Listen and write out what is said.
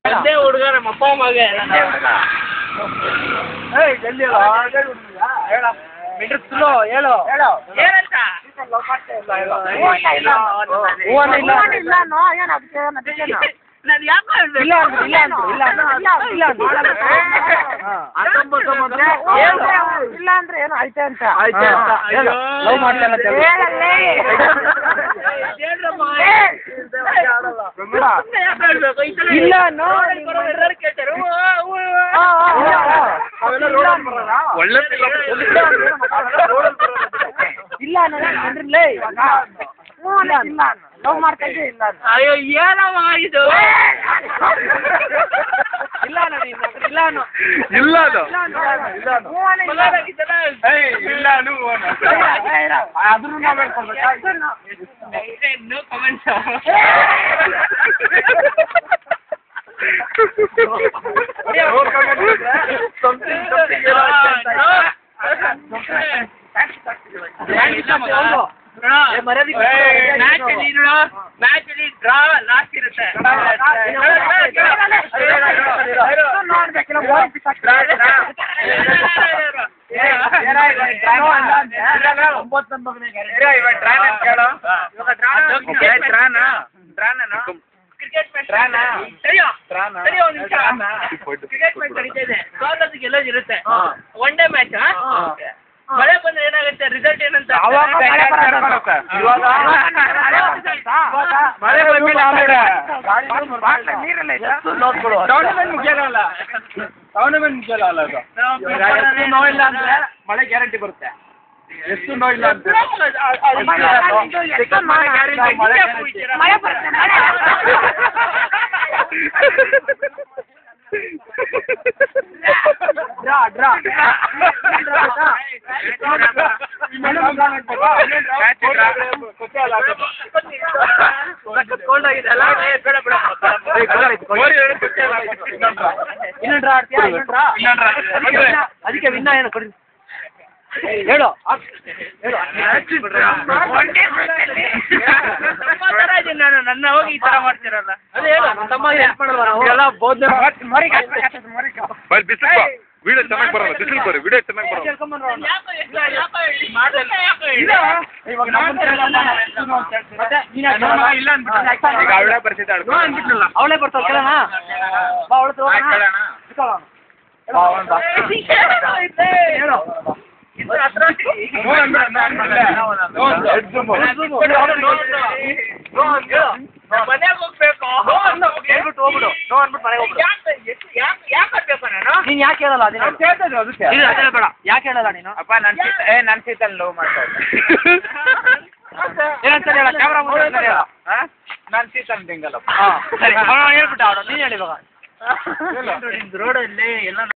ಅದೇ ಹುಡುಗ ನಮ್ಮ ಅಪ್ಪ ಅಮ್ಮಗೆ ಜಲ್ದಿ ಹೇಳ ಮೀಟರ್ ಸ್ಲೋ ಹೇಳು ಏನಂತ ನಾನು ಯಾಕೆ ಇಲ್ಲ ಅಂದ್ರೆ ಏನು ಐತೆ ಅಂತ ಲವ್ ಮಾಡ್ತಾನೆ ಇಲ್ಲ ಒಳ್ಳೆ ಇಲ್ಲ ಅಂದ್ರೆ ಇಲ್ಲ ಲವ್ ಮಾಡ್ತಾ ಇದ್ದೆ ಇಲ್ಲ ಅಯ್ಯೋ ಏನಮ್ಮ ಇದು ಇಲ್ಲ ಇಲ್ಲ ಇಲ್ಲ ಅದನ್ನು ನಾವ್ ಹೇಳ್ಕೊಳ್ಬೇಕಾ ನೋ ಕಮೆಂಟ್ಸ್ ಮ್ಯಾಚ್ ಅಲ್ಲಿ ಡ್ರಾ ಲಾಸ್ಟ್ ಇರುತ್ತೆ ಕ್ರಿಕೆಟ್ ಮ್ಯಾಚ್ ನಡೀತಾ ಇದೆ ಸೋಲೋದು ಗೆಲ್ಲೋದು ಇರುತ್ತೆ ಒನ್ ಡೇ ಮ್ಯಾಚ್ ಮಳೆ ಬಂದ್ರೆ ಏನಾಗುತ್ತೆ ರಿಸಲ್ಟ್ ಏನಂತ ಟೂರ್ನಮೆಂಟ್ ಮುಗಿಯಲ್ಲ ಅಲ್ಲ ಅದು ನೋವಿಲ್ಲ ಅಂದ್ರೆ ಮಳೆ ಗ್ಯಾರಂಟಿ ಬರುತ್ತೆ ಎಷ್ಟು ನೋವಿಲ್ಲ ಅಂತ ಅದಕ್ಕೆ ವಿನ್ನ ಏನು ಕೊಡಿ ಹೇಳು ನಾನು ನನ್ನ ಹೋಗಿ ಈ ತರ ಮಾಡ್ತಿರಲ್ಲ ಅದೇ ಹೇಳು ನನ್ನ ತಮ್ಮಗೆ ಹೆಲ್ಪ್ ಮಾಡಲ್ವ ನಾವು ಎಲ್ಲ ಬೋಧನೆ ವಿಡಿಯೋ ಚೆನ್ನಾಗಿ ಬರಲ್ಲ ಬಿಸಿಲು ಬರ್ರಿ ವಿಡಿಯೋ ಚೆನ್ನಾಗಿ ಬರಲ್ಲ ಈಗ ಅವಳೇ ಪರಿಸ್ಥಿತಿ ಅವಳೇ ಬರ್ತಾವ ಕೇಳೋಣ ಬಾ ಹೇಳು ಮನೆಗೆ ಹೋಗ್ಬೇಕು ಹೇಳ್ಬಿಟ್ಟು ಹೋಗ್ಬಿಡು ನೋ ಅಂದ್ಬಿಟ್ಟು ಮನೆಗೆ ಹೋಗ್ಬಿಡು ಯಾಕೆ ಬರ್ಬೇಕು ನಾನು ನೀನ್ ಯಾಕೆ ಹೇಳಲ್ಲ ಅದೇ ಬೇಡ ಯಾಕೆ ಹೇಳಲ್ಲ ನೀನು ಅಪ್ಪ ನನ್ನ ಸೀತಲ್ಲಿ ಲವ್ ಮಾಡ್ತಾ ಏನಂತ ಹೇಳ ಕ್ಯಾಮ್ರಾ ಮುಂದೆ ಹೇಳ ನನ್ನ ಸೀತಲ್ಲಿ ತಿಂಗಲ್ಲಪ್ಪ ಸರಿ ಹೇಳ್ಬಿಟ್ಟ ಅವನು ನೀನ್ ಹೇಳಿ ಇವಾಗ ರೋಡಲ್ಲಿ ಎಲ್ಲ